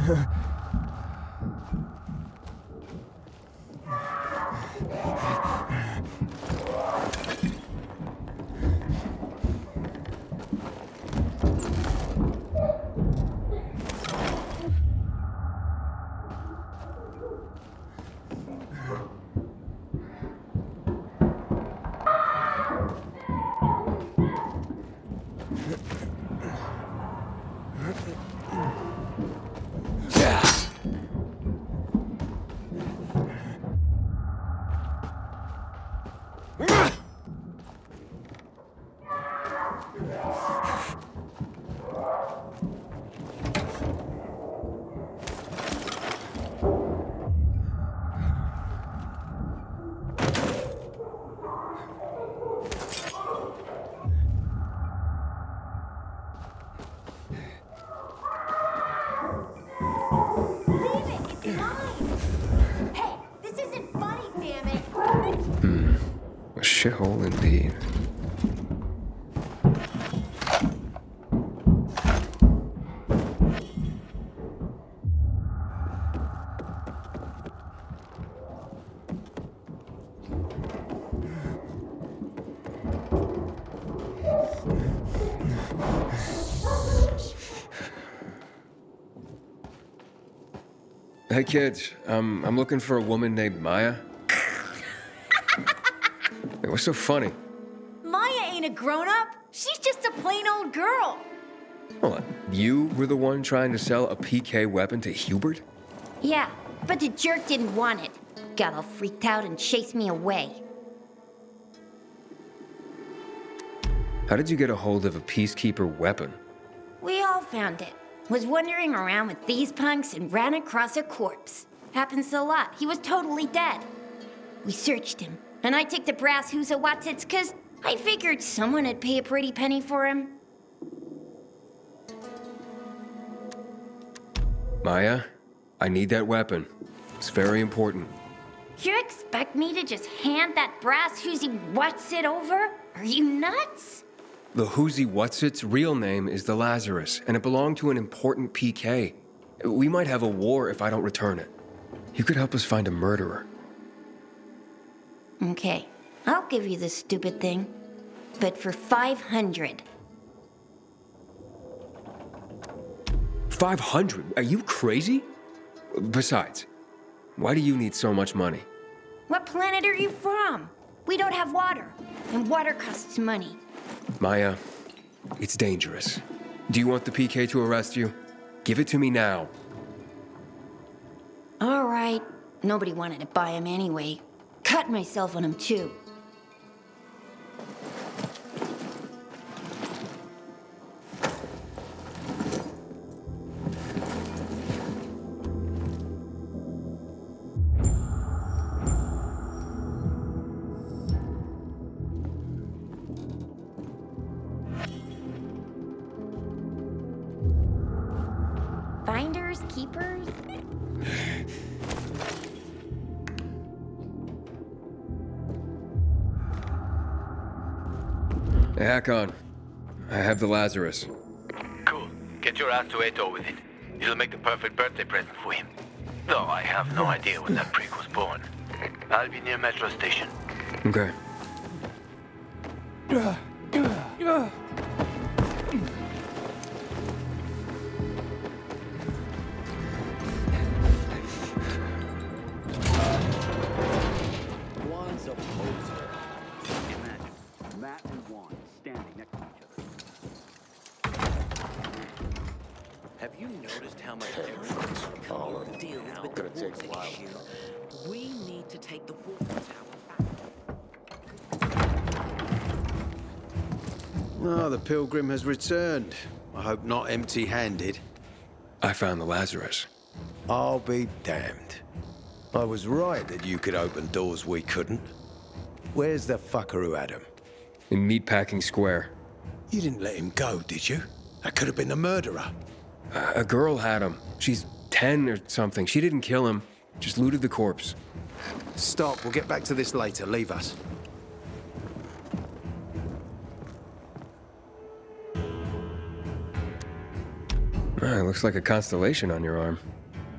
A shithole indeed. Hey kids, I'm looking for a woman named Maya. Hey, what's so funny? Maya ain't a grown-up. She's just a plain old girl. Hold on. You were the one trying to sell a PK weapon to Hubert? Yeah, but the jerk didn't want it. Got all freaked out and chased me away. How did you get a hold of a peacekeeper weapon? We all found it. Was wandering around with these punks and ran across a corpse. Happens a lot. He was totally dead. We searched him, and I took the brass who's a Watsits, 'cause I figured someone would pay a pretty penny for him. Maya, I need that weapon. It's very important. You expect me to just hand that brass whoosy Watsit over? Are you nuts? The Whoozy Whatsit's real name is the Lazarus, and it belonged to an important PK. We might have a war if I don't return it. You could help us find a murderer. Okay, I'll give you this stupid thing, but for 500. 500? Are you crazy? Besides, why do you need so much money? What planet are you from? We don't have water, and water costs money. Maya, it's dangerous. Do you want the PK to arrest you? Give it to me now. All right. Nobody wanted to buy him anyway. Cut myself on him, too. Finders, keepers? Hey, Hakon. I have the Lazarus. Cool. Get your ass to Ato with it. It'll make the perfect birthday present for him. Though I have no idea when that prick was born. I'll be near Metro Station. Okay. Juan's a poser. Imagine Matt and Juan standing next to each other. Have you noticed how much Deals with the Wolf issue. We need to take the Wolf Tower back. Oh, the pilgrim has returned. I hope not empty-handed. I found the Lazarus. I'll be damned. I was right that you could open doors we couldn't. Where's the fucker who had him? In Meatpacking Square. You didn't let him go, did you? That could have been the murderer. A girl had him. She's 10 or something. She didn't kill him. Just looted the corpse. Stop, we'll get back to this later. Leave us. Looks like a constellation on your arm.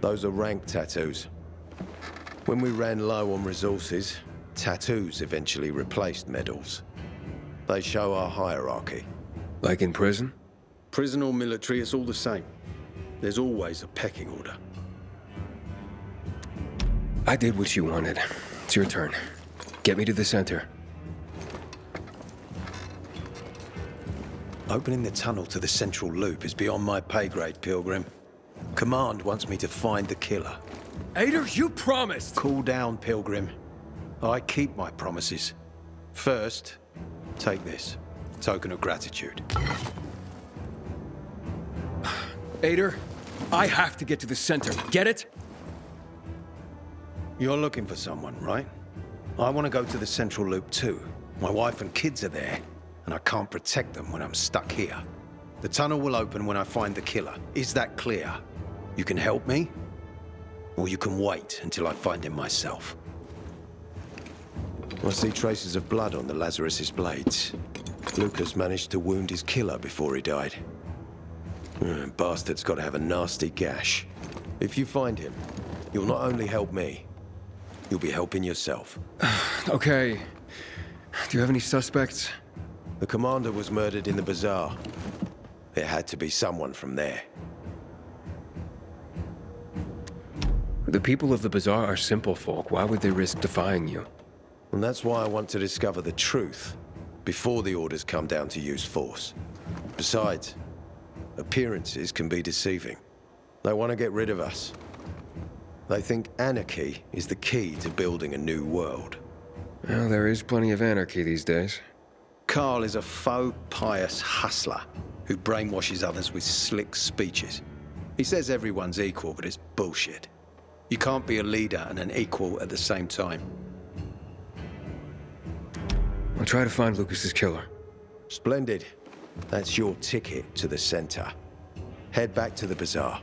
Those are rank tattoos. When we ran low on resources, tattoos eventually replaced medals. They show our hierarchy. Like in prison? Prison or military, it's all the same. There's always a pecking order. I did what you wanted. It's your turn. Get me to the center. Opening the tunnel to the central loop is beyond my pay grade, Pilgrim. Command wants me to find the killer. Aidan, you promised! Cool down, Pilgrim. I keep my promises. First, take this. Token of gratitude. Aidan, I have to get to the center. Get it? You're looking for someone, right? I want to go to the central loop too. My wife and kids are there, and I can't protect them when I'm stuck here. The tunnel will open when I find the killer. Is that clear? You can help me, or you can wait until I find him myself. I see traces of blood on the Lazarus's blades. Lucas managed to wound his killer before he died. Bastard's got to have a nasty gash. If you find him, you'll not only help me, you'll be helping yourself. Okay. Do you have any suspects? The commander was murdered in the Bazaar. It had to be someone from there. The people of the Bazaar are simple folk. Why would they risk defying you? And that's why I want to discover the truth before the orders come down to use force. Besides, appearances can be deceiving. They want to get rid of us. They think anarchy is the key to building a new world. Well, there is plenty of anarchy these days. Carl is a faux pious hustler who brainwashes others with slick speeches. He says everyone's equal, but it's bullshit. You can't be a leader and an equal at the same time. I'll try to find Lucas's killer. Splendid. That's your ticket to the center. Head back to the Bazaar.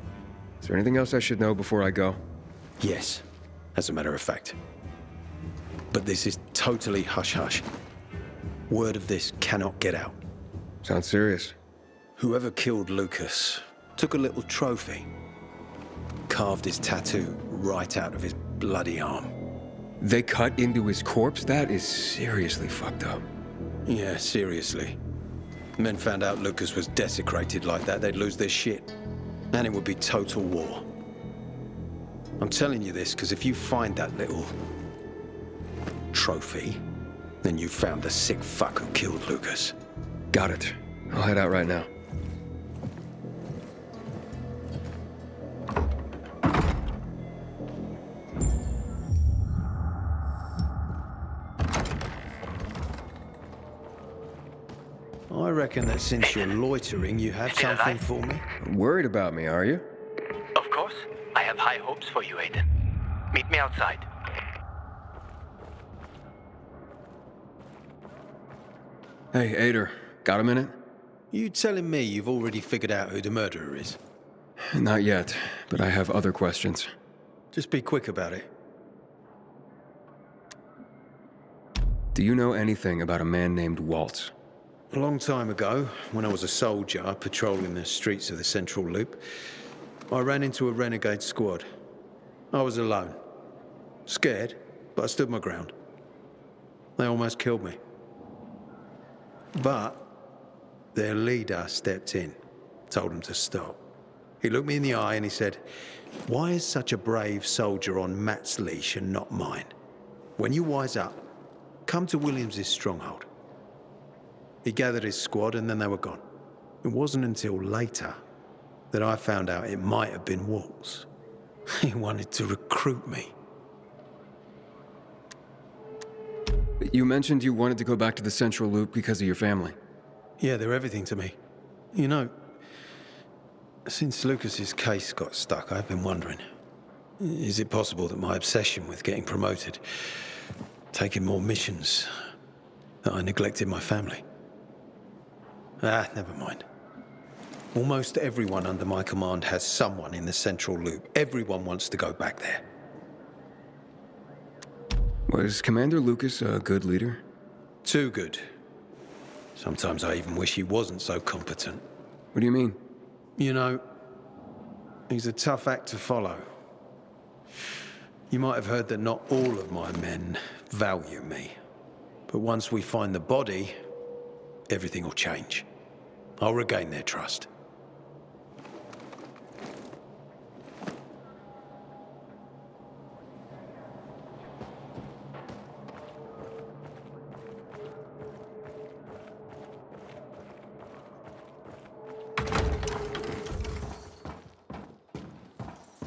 Is there anything else I should know before I go? Yes, as a matter of fact. But this is totally hush-hush. Word of this cannot get out. Sounds serious. Whoever killed Lucas took a little trophy. Carved his tattoo right out of his bloody arm. They cut into his corpse? That is seriously fucked up. Yeah, seriously. Men found out Lucas was desecrated like that, they'd lose their shit. And it would be total war. I'm telling you this because if you find that little trophy, then you found the sick fuck who killed Lucas. Got it. I'll head out right now. I reckon that since you're loitering, you have Still something alive? for me. Worried about me, are you? Of course. I have high hopes for you, Aiden. Meet me outside. Hey, Aidan, got a minute? You telling me you've already figured out who the murderer is? Not yet, but I have other questions. Just be quick about it. Do you know anything about a man named Waltz? A long time ago, when I was a soldier patrolling the streets of the Central Loop, I ran into a renegade squad. I was alone. Scared, but I stood my ground. They almost killed me. But their leader stepped in, told them to stop. He looked me in the eye and he said, "Why is such a brave soldier on Matt's leash and not mine? When you wise up, come to Williams's stronghold." He gathered his squad and then they were gone. It wasn't until later that I found out it might have been Waltz. He wanted to recruit me. You mentioned you wanted to go back to the Central Loop because of your family. Yeah, they're everything to me. You know, since Lucas's case got stuck, I've been wondering, is it possible that my obsession with getting promoted, taking more missions, that I neglected my family? Never mind. Almost everyone under my command has someone in the Central Loop. Everyone wants to go back there. Was Commander Lucas a good leader? Too good. Sometimes I even wish he wasn't so competent. What do you mean? You know, he's a tough act to follow. You might have heard that not all of my men value me. But once we find the body, everything will change. I'll regain their trust.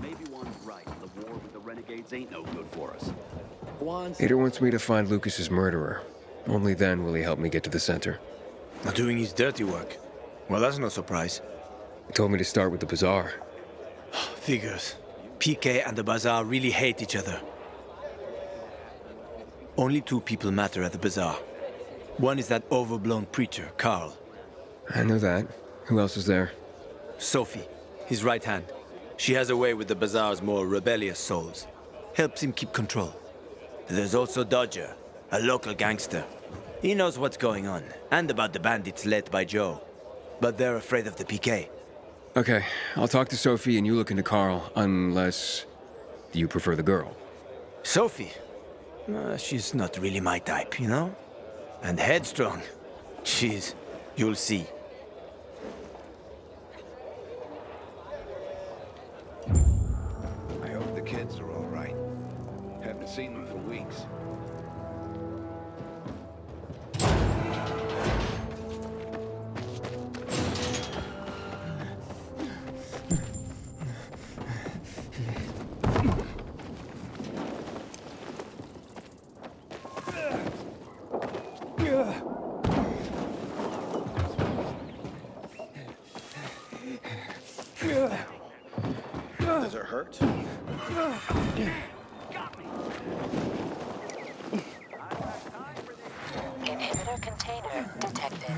Maybe one's right. The war with the renegades ain't no good for us. Aidan wants me to find Lucas's murderer. Only then will he help me get to the center. Not doing his dirty work. Well, that's no surprise. He told me to start with the Bazaar. Figures. PK and the Bazaar really hate each other. Only two people matter at the Bazaar. One is that overblown preacher, Carl. I know that. Who else is there? Sophie, his right hand. She has a way with the Bazaar's more rebellious souls. Helps him keep control. There's also Dodger, a local gangster. He knows what's going on, and about the bandits led by Joe. But they're afraid of the PK. Okay, I'll talk to Sophie and you look into Carl, unless you prefer the girl. Sophie? She's not really my type, you know? And headstrong. You'll see. I hope the kids are all right. Haven't seen them for weeks. Does it hurt? Inhibitor container detected.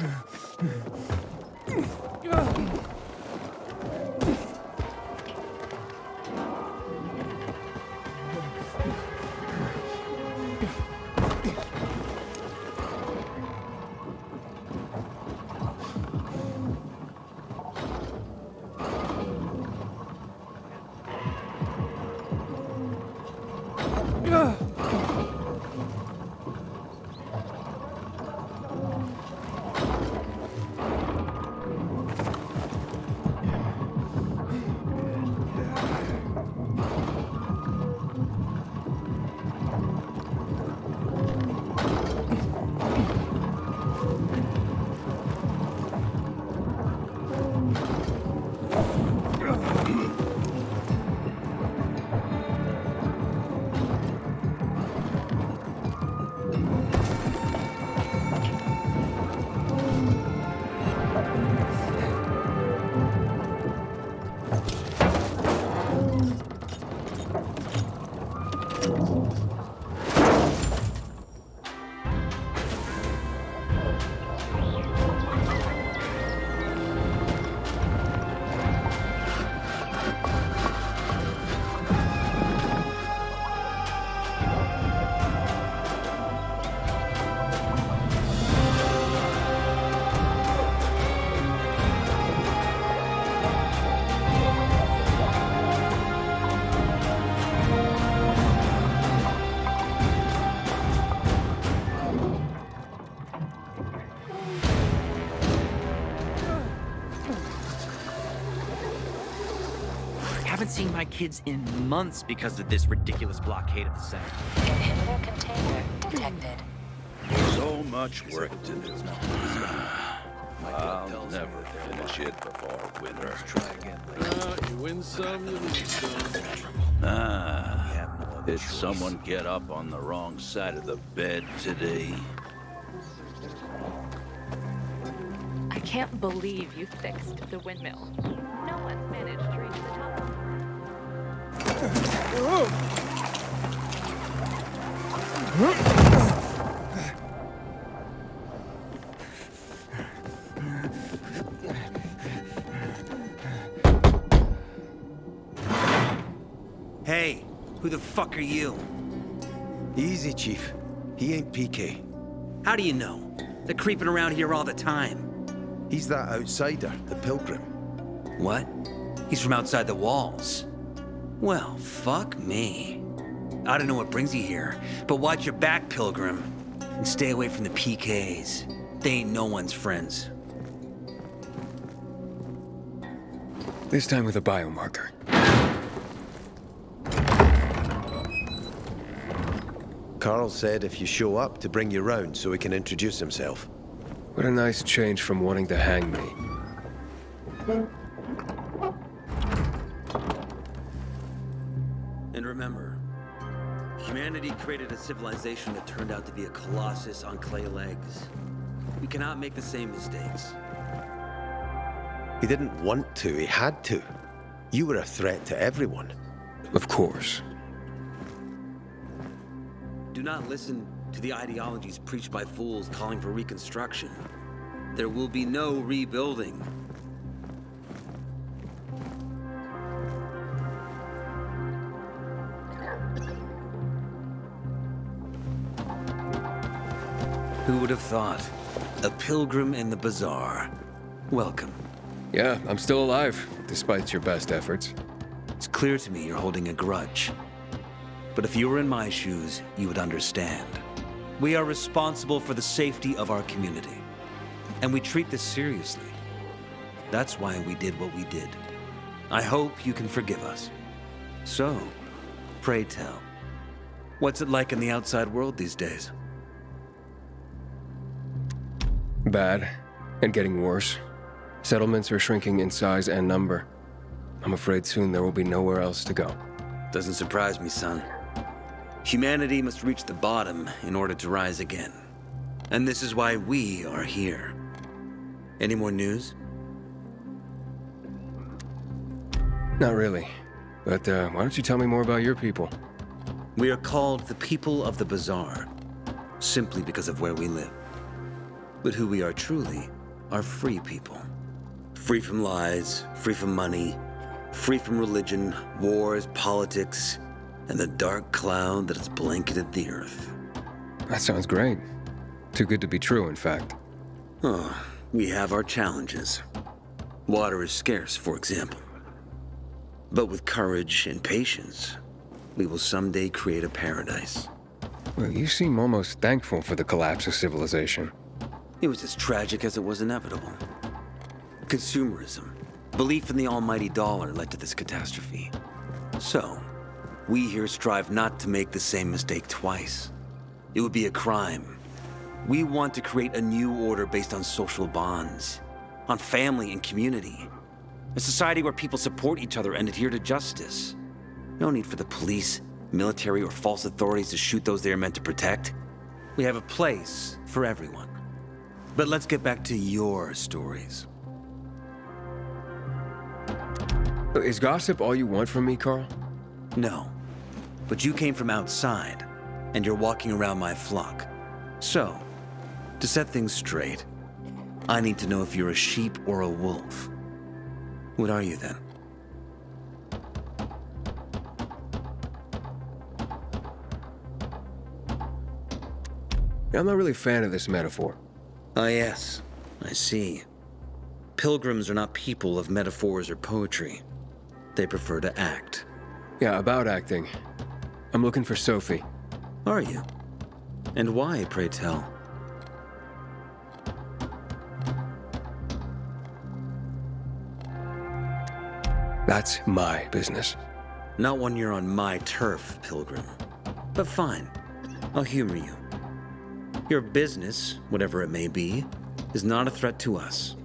Haven't seen my kids in months because of this ridiculous blockade of the center. Inhibitor container detected. So much work to do. I'll never finish it before winter. Let's try again. You win some, you lose some. Did someone get up on the wrong side of the bed today? I can't believe you fixed the windmill. No one's managed to reach the top. Hey, who the fuck are you? Easy, Chief. He ain't PK. How do you know? They're creeping around here all the time. He's that outsider, the pilgrim. What? He's from outside the walls. Well, fuck me. I don't know what brings you here, but watch your back, Pilgrim. And stay away from the PKs. They ain't no one's friends. This time with a biomarker. Carl said if you show up to bring you round so he can introduce himself. What a nice change from wanting to hang me. And remember, humanity created a civilization that turned out to be a colossus on clay legs. We cannot make the same mistakes. He didn't want to, he had to. You were a threat to everyone. Of course. Do not listen to the ideologies preached by fools calling for reconstruction. There will be no rebuilding. Who would have thought? A pilgrim in the Bazaar. Welcome. Yeah, I'm still alive, despite your best efforts. It's clear to me you're holding a grudge. But if you were in my shoes, you would understand. We are responsible for the safety of our community. And we treat this seriously. That's why we did what we did. I hope you can forgive us. So, pray tell, what's it like in the outside world these days? Bad, and getting worse. Settlements are shrinking in size and number. I'm afraid soon there will be nowhere else to go. Doesn't surprise me, son. Humanity must reach the bottom in order to rise again. And this is why we are here. Any more news? Not really. But why don't you tell me more about your people? We are called the people of the Bazaar, simply because of where we live. But who we are truly are free people. Free from lies, free from money, free from religion, wars, politics, and the dark cloud that has blanketed the earth. That sounds great. Too good to be true, in fact. Oh, we have our challenges. Water is scarce, for example. But with courage and patience, we will someday create a paradise. Well, you seem almost thankful for the collapse of civilization. It was as tragic as it was inevitable. Consumerism, belief in the almighty dollar led to this catastrophe. So, we here strive not to make the same mistake twice. It would be a crime. We want to create a new order based on social bonds, on family and community. A society where people support each other and adhere to justice. No need for the police, military, or false authorities to shoot those they are meant to protect. We have a place for everyone. But let's get back to your stories. Is gossip all you want from me, Carl? No. But you came from outside, and you're walking around my flock. So, to set things straight, I need to know if you're a sheep or a wolf. What are you then? I'm not really a fan of this metaphor. Ah, yes. I see. Pilgrims are not people of metaphors or poetry. They prefer to act. Yeah, about acting. I'm looking for Sophie. Are you? And why, pray tell? That's my business. Not when you're on my turf, Pilgrim. But fine. I'll humor you. Your business, whatever it may be, is not a threat to us.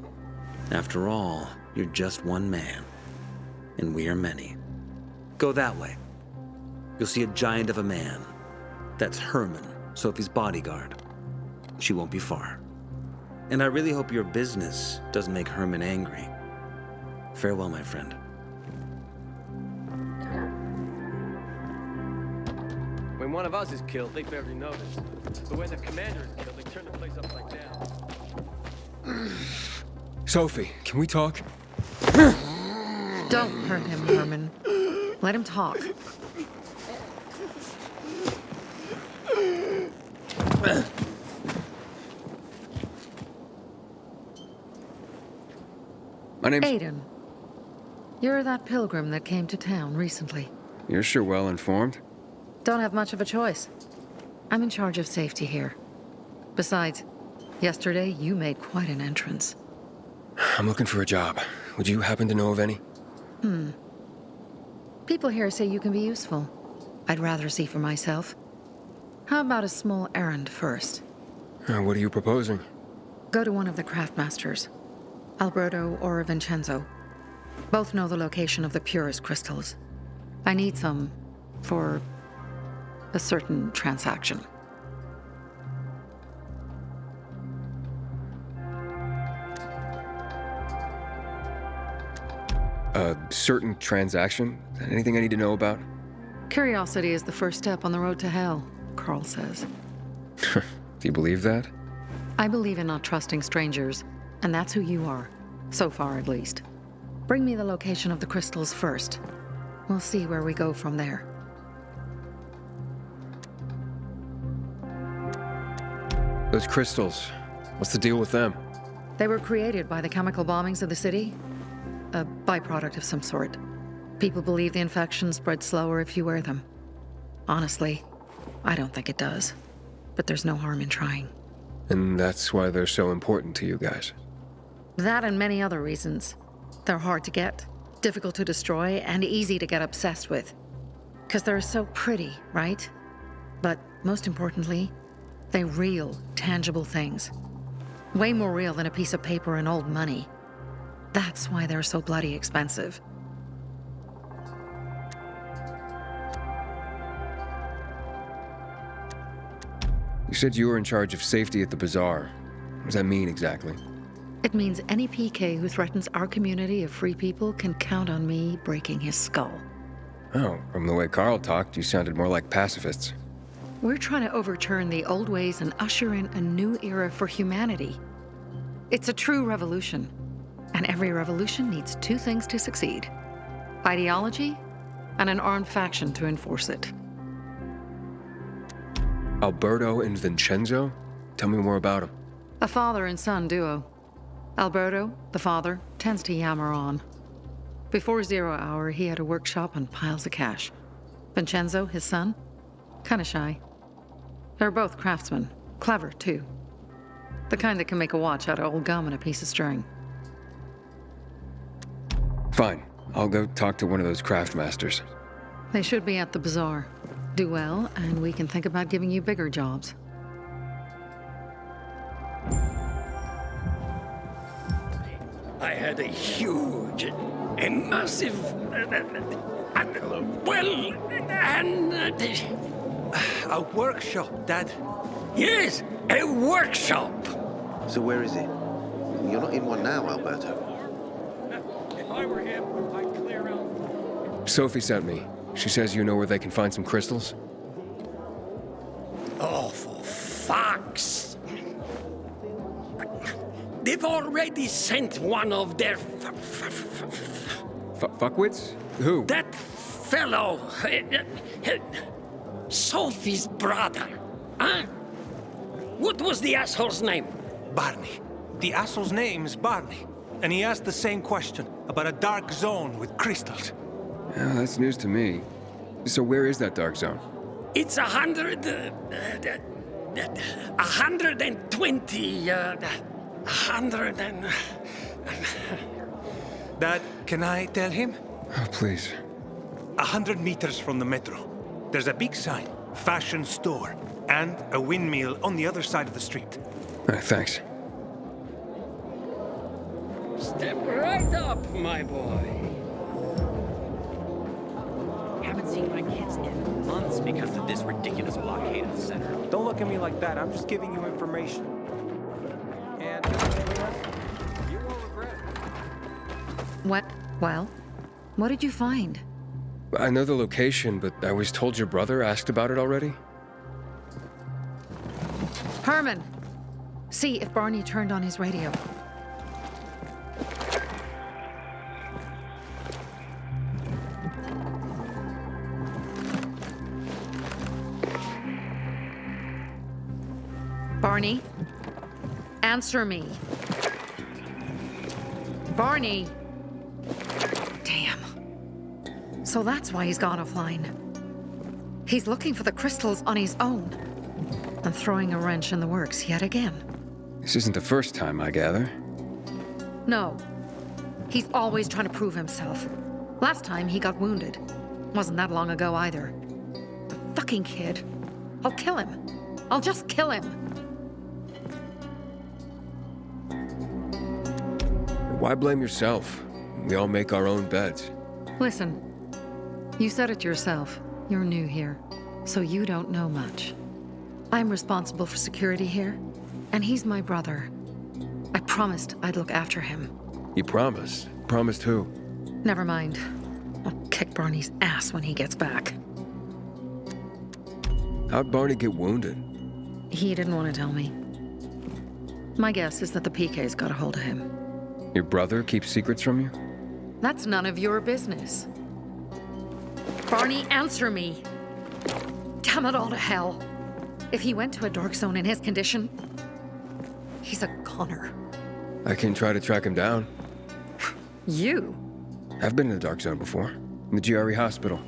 After all, you're just one man. And we are many. Go that way. You'll see a giant of a man. That's Herman, Sophie's bodyguard. She won't be far. And I really hope your business doesn't make Herman angry. Farewell, my friend. When one of us is killed, they barely notice. But when the commander is killed, they turn the place upside down. Sophie, can we talk? Don't hurt him, Herman. Let him talk. My name's... Aidan. You're that pilgrim that came to town recently. You're sure well informed. Don't have much of a choice. I'm in charge of safety here. Besides, yesterday you made quite an entrance. I'm looking for a job. Would you happen to know of any? People here say you can be useful. I'd rather see for myself. How about a small errand first? What are you proposing? Go to one of the craftmasters, Alberto or Vincenzo. Both know the location of the purest crystals. I need some for a certain transaction. A certain transaction? Anything I need to know about? Curiosity is the first step on the road to hell, Carl says. Do you believe that? I believe in not trusting strangers, and that's who you are. So far, at least. Bring me the location of the crystals first. We'll see where we go from there. Those crystals, what's the deal with them? They were created by the chemical bombings of the city. A byproduct of some sort. People believe the infection spreads slower if you wear them. Honestly, I don't think it does. But there's no harm in trying. And that's why they're so important to you guys. That and many other reasons. They're hard to get, difficult to destroy, and easy to get obsessed with. Because they're so pretty, right? But most importantly, they're real, tangible things. Way more real than a piece of paper and old money. That's why they're so bloody expensive. You said you were in charge of safety at the Bazaar. What does that mean exactly? It means any PK who threatens our community of free people can count on me breaking his skull. Oh, from the way Carl talked, you sounded more like pacifists. We're trying to overturn the old ways and usher in a new era for humanity. It's a true revolution. And every revolution needs two things to succeed: ideology and an armed faction to enforce it. Alberto and Vincenzo? Tell me more about them. A father and son duo. Alberto, the father, tends to yammer on. Before 0 hour, he had a workshop and piles of cash. Vincenzo, his son, kinda shy. They're both craftsmen, clever too. The kind that can make a watch out of old gum and a piece of string. Fine. I'll go talk to one of those craft masters. They should be at the Bazaar. Do well, and we can think about giving you bigger jobs. I had a huge, a massive, A workshop, Dad. Yes, a workshop. So where is it? You're not in one now, Alberto. If I were him, I'd clear out. Sophie sent me. She says you know where they can find some crystals? Oh, for fuck's... They've already sent one of their... Fuckwits? Who? That fellow... Sophie's brother. Huh? What was the asshole's name? Barney. The asshole's name's Barney. And he asked the same question about a dark zone with crystals. Yeah, that's news to me. So where is that dark zone? It's 120... 100 and... Dad, can I tell him? Oh, please. 100 meters from the metro. There's a big sign, fashion store, and a windmill on the other side of the street. Thanks. Step right up, my boy. Haven't seen my kids in months because of this ridiculous blockade of the center. Don't look at me like that. I'm just giving you information. And you won't regret it. What? Well, what did you find? I know the location, but I was told your brother asked about it already. Herman! See if Barney turned on his radio. Barney? Answer me. Barney! Damn. So that's why he's gone offline. He's looking for the crystals on his own. And throwing a wrench in the works yet again. This isn't the first time, I gather. No. He's always trying to prove himself. Last time he got wounded. Wasn't that long ago either. The fucking kid. I'll kill him. I'll just kill him. Why blame yourself? We all make our own beds. Listen, you said it yourself. You're new here, so you don't know much. I'm responsible for security here, and he's my brother. I promised I'd look after him. You promised? Promised who? Never mind. I'll kick Barney's ass when he gets back. How'd Barney get wounded? He didn't want to tell me. My guess is that the PK's got a hold of him. Your brother keeps secrets from you? That's none of your business. Barney, answer me! Damn it all to hell! If he went to a dark zone in his condition, he's a goner. I can try to track him down. You? I've been in the dark zone before. In the GRE hospital.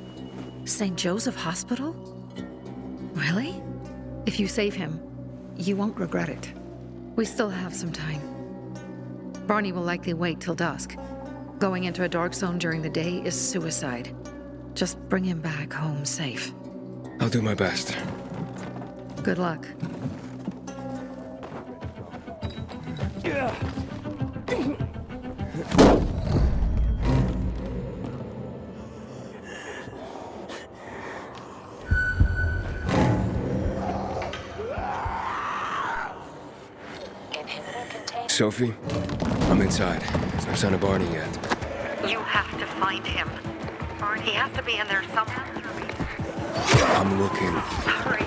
St. Joseph Hospital? Really? If you save him, you won't regret it. We still have some time. Barney will likely wait till dusk. Going into a dark zone during the day is suicide. Just bring him back home safe. I'll do my best. Good luck. Sophie, I'm inside. There's no sign of Barney yet. You have to find him. Barney has to be in there somewhere. I'm looking. Hurry.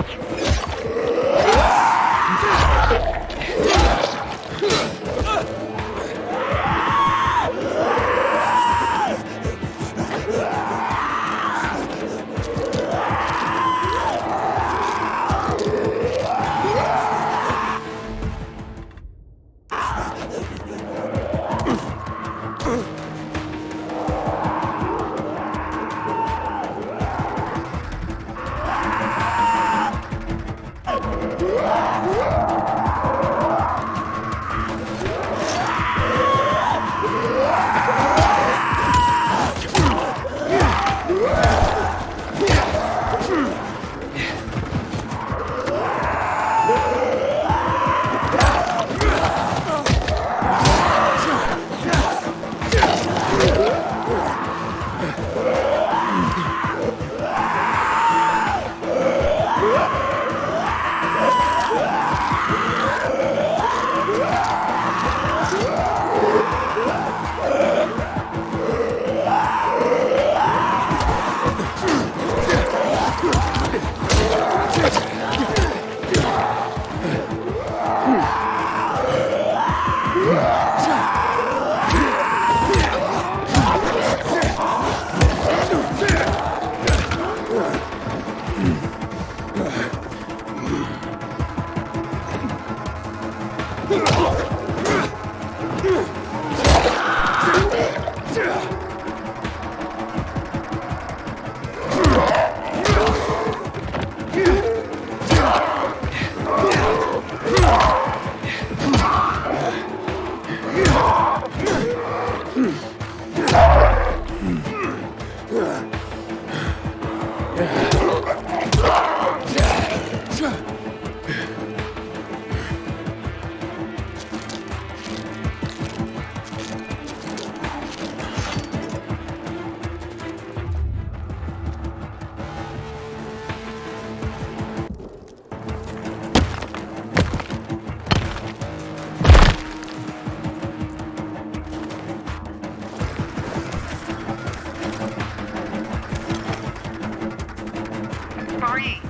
Barney,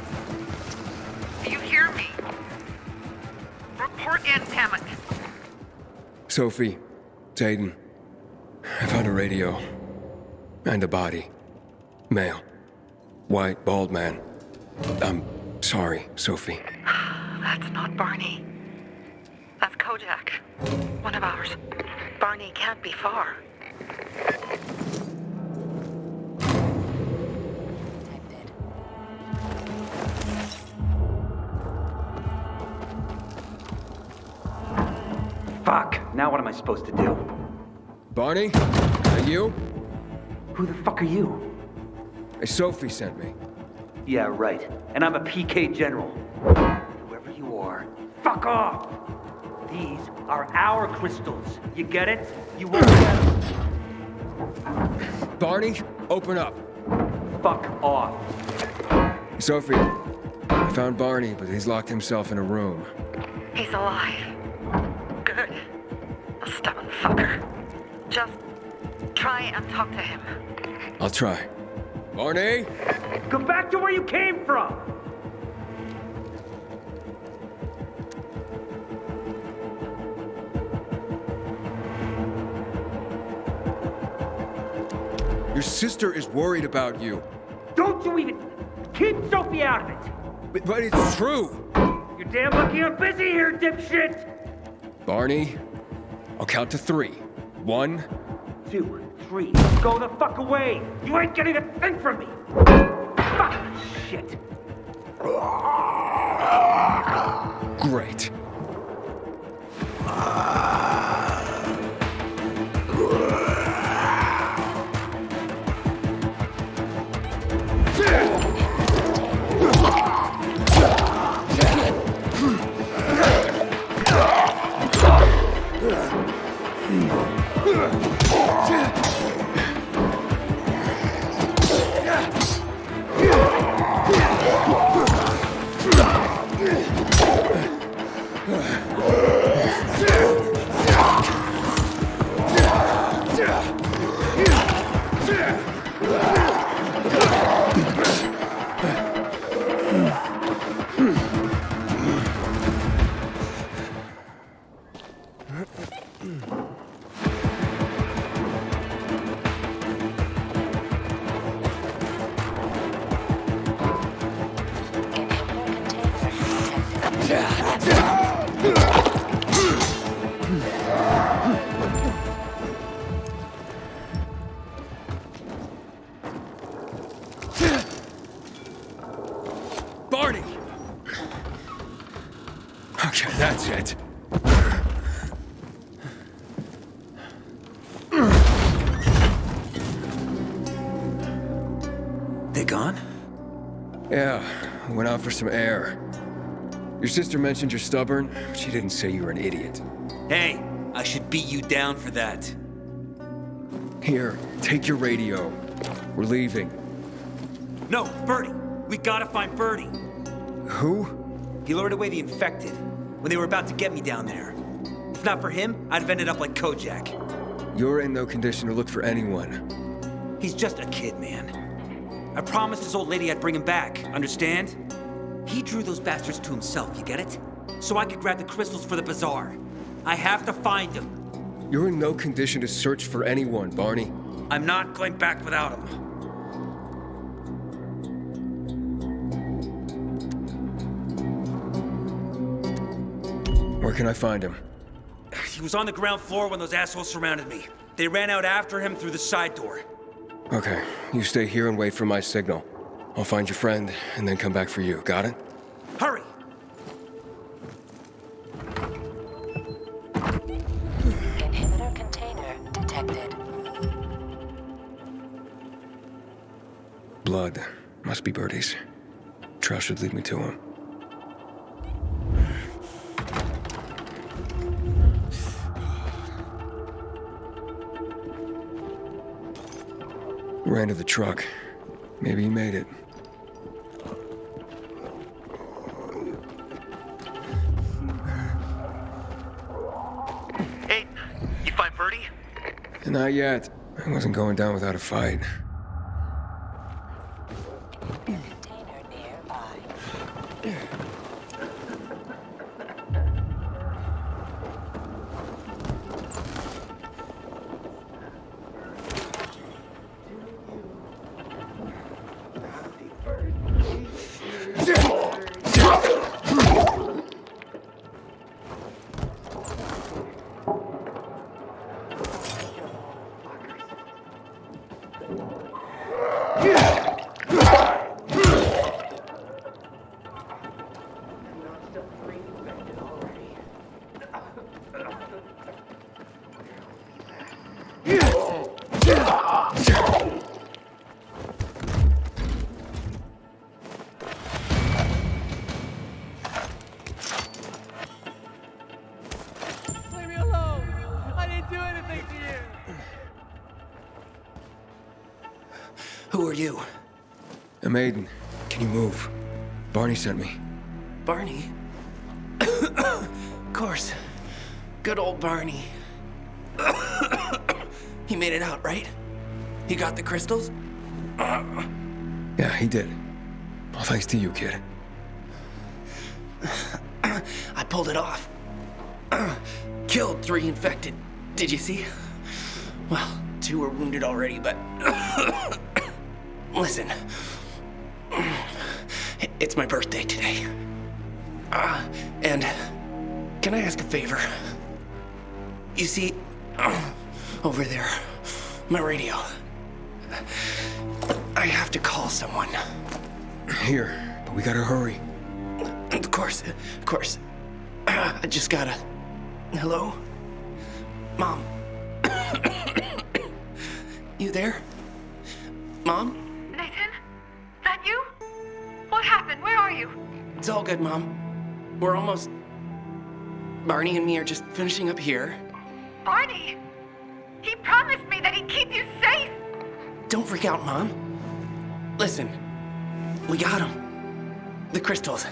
do you hear me? Report in, damn it. Sophie, it's Aidan. I found a radio. And a body. Male. White, bald man. I'm sorry, Sophie. That's not Barney. That's Kojak. One of ours. Barney can't be far. Fuck, now what am I supposed to do? Barney? Is that you? Who the fuck are you? Sophie sent me. Yeah, right. And I'm a PK general. Whoever you are, fuck off! These are our crystals. You get it? You won't get them. Barney, open up. Fuck off. Sophie, I found Barney, but he's locked himself in a room. He's alive. Good. The stubborn fucker. Just try and talk to him. I'll try. Barney? Go back to where you came from! Your sister is worried about you. Don't you even... Keep Sophie out of it! But it's true! You're damn lucky I'm busy here, dipshit! Barney, I'll count to 3. 1, 2, 3. Go the fuck away! You ain't getting a thing from me! Fuck shit! Great. Barney! Okay, that's it. They gone? Yeah, I went out for some air. Your sister mentioned you're stubborn. She didn't say you were an idiot. Hey, I should beat you down for that. Here, take your radio. We're leaving. No, Birdie. We gotta find Birdie. Who? He lured away the infected when they were about to get me down there. If not for him, I'd have ended up like Kojak. You're in no condition to look for anyone. He's just a kid, man. I promised his old lady I'd bring him back, understand? He drew those bastards to himself, you get it? So I could grab the crystals for the Bazaar. I have to find him. You're in no condition to search for anyone, Barney. I'm not going back without him. Where can I find him? He was on the ground floor when those assholes surrounded me. They ran out after him through the side door. Okay, you stay here and wait for my signal. I'll find your friend and then come back for you. Got it? Hurry! Inhibitor container detected. Blood. Must be Birdie's. Trail should lead me to him. Ran to the truck. Maybe he made it. Hey, you find Birdie? Not yet. I wasn't going down without a fight. Container nearby. Who are you? I'm Aiden. Can you move? Barney sent me. Barney? Of course. Good old Barney. He made it out, right? He got the crystals? Yeah, he did. All thanks to you, kid. I pulled it off. Killed 3 infected. Did you see? Well, 2 were wounded already, but... Listen. It's my birthday today. And can I ask a favor? You see, over there, my radio. I have to call someone. Here, but we gotta hurry. Of course. I just gotta... Hello? Mom? You there? Mom? Nathan? That you? What happened? Where are you? It's all good, Mom. We're almost... Barney and me are just finishing up here. Barney! He promised me that he'd keep you safe! Don't freak out, Mom. Listen, we got him. The crystals.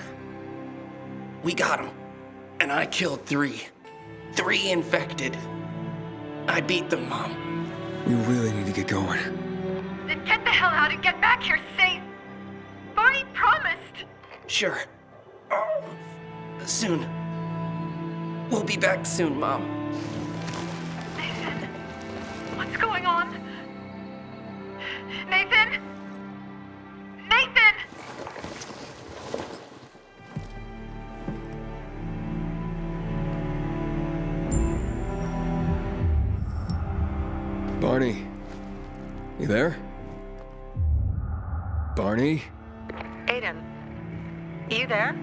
We got him. And I killed 3. 3 infected. I beat them, Mom. We really need to get going. Then get the hell out and get back here safe! Barney promised! Sure. Soon. We'll be back soon, Mom. Nathan? What's going on? Nathan? Nathan! Barney. You there? Barney? Aidan, you there?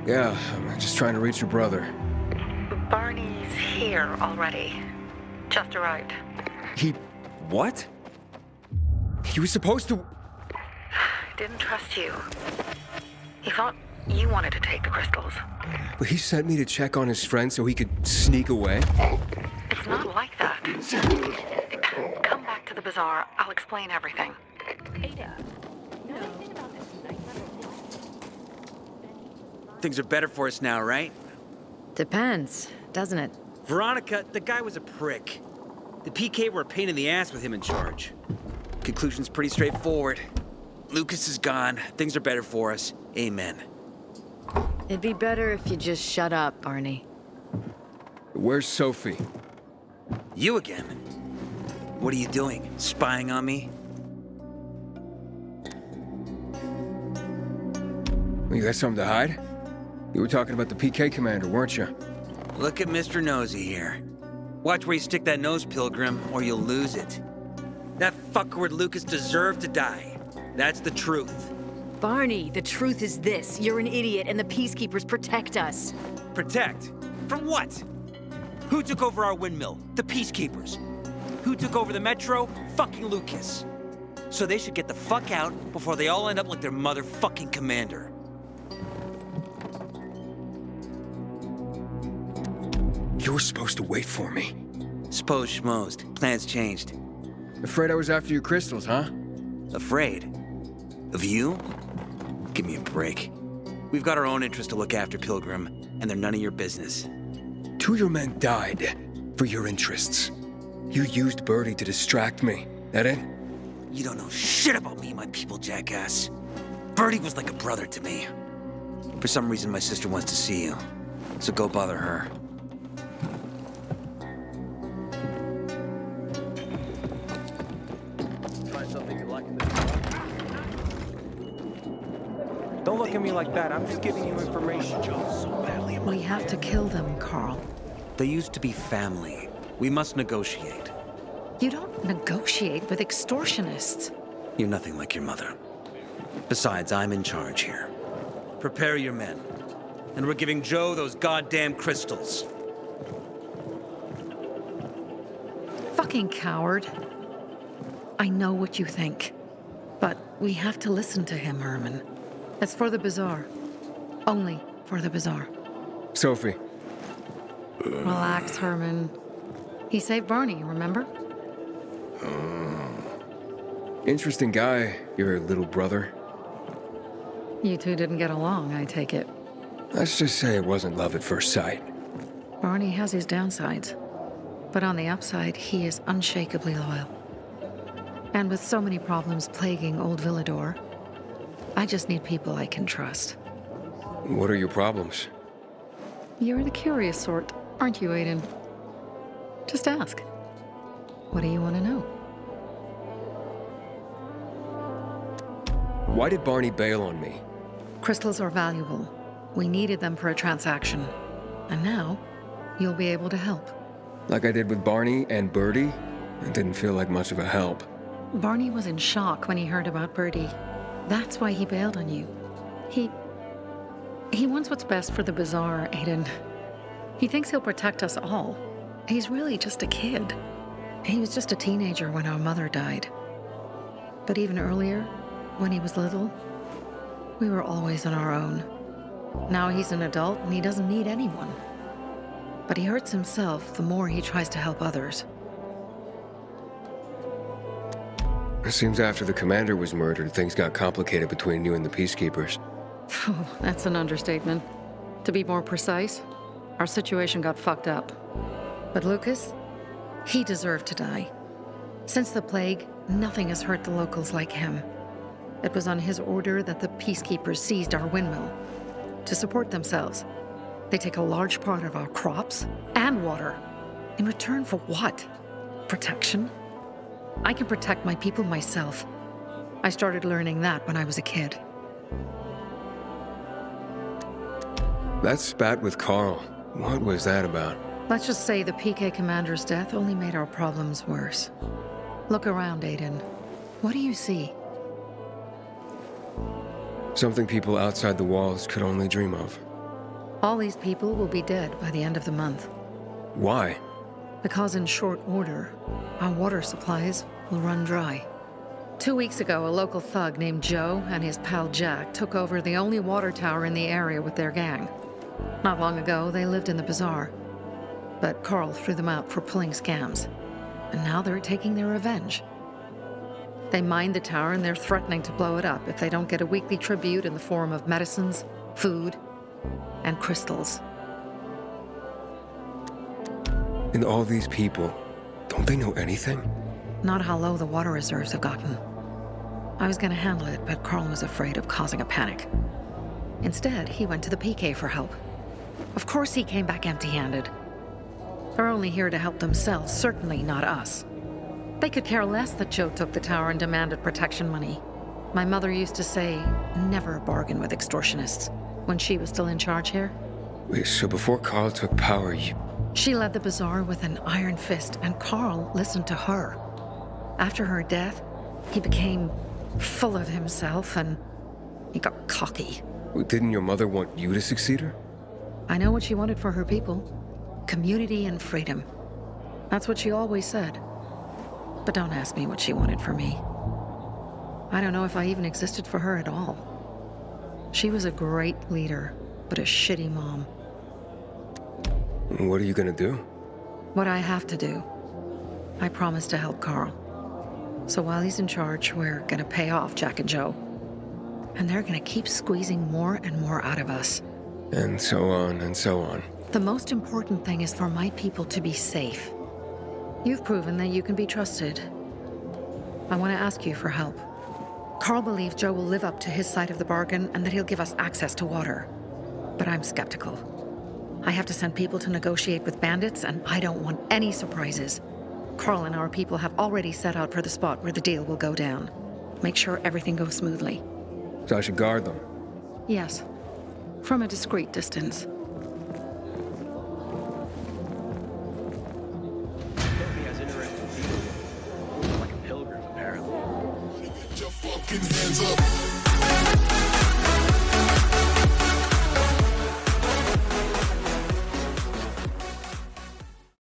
Yeah, I'm just trying to reach your brother. Barney's here already. Just arrived. He... what? He was supposed to... Didn't trust you. He thought you wanted to take the crystals. But he sent me to check on his friend so he could sneak away? It's not like that. Come back to the Bazaar. I'll explain everything. Ada. Things are better for us now, right? Depends, doesn't it? Veronica, the guy was a prick. The PK were a pain in the ass with him in charge. Conclusion's pretty straightforward. Lucas is gone. Things are better for us. Amen. It'd be better if you just shut up, Barney. Where's Sophie? You again? What are you doing? Spying on me? You got something to hide? You were talking about the PK commander, weren't you? Look at Mr. Nosy here. Watch where you stick that nose, Pilgrim, or you'll lose it. That fuckward Lucas deserved to die. That's the truth. Barney, the truth is this. You're an idiot, and the Peacekeepers protect us. Protect? From what? Who took over our windmill? The Peacekeepers. Who took over the Metro? Fucking Lucas. So they should get the fuck out before they all end up like their motherfucking commander. You were supposed to wait for me. Suppose schmozed. Plans changed. Afraid I was after your crystals, huh? Afraid? Of you? Give me a break. We've got our own interests to look after, Pilgrim, and they're none of your business. 2 of your men died for your interests. You used Birdie to distract me. That it? You don't know shit about me and my people, jackass. Birdie was like a brother to me. For some reason, my sister wants to see you. So go bother her. Find something you like in this car? Don't look at me like that. I'm just giving you information. We have to kill them, Carl. They used to be family. We must negotiate. You don't negotiate with extortionists. You're nothing like your mother. Besides, I'm in charge here. Prepare your men. And we're giving Joe those goddamn crystals. Fucking coward. I know what you think. But we have to listen to him, Herman. It's for the Bazaar. Only for the Bazaar. Sophie. Relax, Herman. He saved Barney, remember? Interesting guy, your little brother. You two didn't get along, I take it. Let's just say it wasn't love at first sight. Barney has his downsides, but on the upside, he is unshakably loyal. And with so many problems plaguing old Villador, I just need people I can trust. What are your problems? You're the curious sort, aren't you, Aiden? Just ask. What do you want to know? Why did Barney bail on me? Crystals are valuable. We needed them for a transaction. And now, you'll be able to help. Like I did with Barney and Birdie? It didn't feel like much of a help. Barney was in shock when he heard about Birdie. That's why he bailed on you. He wants what's best for the Bazaar, Aidan. He thinks he'll protect us all. He's really just a kid. He was just a teenager when our mother died. But even earlier, when he was little, we were always on our own. Now he's an adult and he doesn't need anyone. But he hurts himself the more he tries to help others. It seems after the commander was murdered, things got complicated between you and the Peacekeepers. Oh, that's an understatement. To be more precise, our situation got fucked up. But Lucas, he deserved to die. Since the plague, nothing has hurt the locals like him. It was on his order that the Peacekeepers seized our windmill. To support themselves, they take a large part of our crops and water. In return for what? Protection? I can protect my people myself. I started learning that when I was a kid. That spat with Carl, what was that about? Let's just say the PK commander's death only made our problems worse. Look around, Aidan. What do you see? Something people outside the walls could only dream of. All these people will be dead by the end of the month. Why? Because in short order, our water supplies will run dry. 2 weeks ago, a local thug named Joe and his pal Jack took over the only water tower in the area with their gang. Not long ago, they lived in the Bazaar, but Carl threw them out for pulling scams. And now they're taking their revenge. They mined the tower and they're threatening to blow it up if they don't get a weekly tribute in the form of medicines, food, and crystals. And all these people, don't they know anything? Not how low the water reserves have gotten. I was gonna handle it, but Carl was afraid of causing a panic. Instead, he went to the PK for help. Of course he came back empty-handed. They're only here to help themselves, certainly not us. They could care less that Joe took the tower and demanded protection money. My mother used to say, never bargain with extortionists, when she was still in charge here. Wait, so before Carl took power, She led the Bazaar with an iron fist, and Carl listened to her. After her death, he became full of himself, and he got cocky. Didn't your mother want you to succeed her? I know what she wanted for her people. Community and freedom. That's what she always said. But don't ask me what she wanted for me. I don't know if I even existed for her at all. She was a great leader, but a shitty mom. What are you gonna do? What I have to do. I promised to help Carl. So while he's in charge, we're gonna pay off Jack and Joe. And they're gonna keep squeezing more and more out of us. And so on and so on. The most important thing is for my people to be safe. You've proven that you can be trusted. I want to ask you for help. Carl believes Joe will live up to his side of the bargain and that he'll give us access to water. But I'm skeptical. I have to send people to negotiate with bandits, and I don't want any surprises. Carl and our people have already set out for the spot where the deal will go down. Make sure everything goes smoothly. So I should guard them? Yes. From a discreet distance. Sophie has interesting people. Like a pilgrim, apparently. Get your fucking hands up.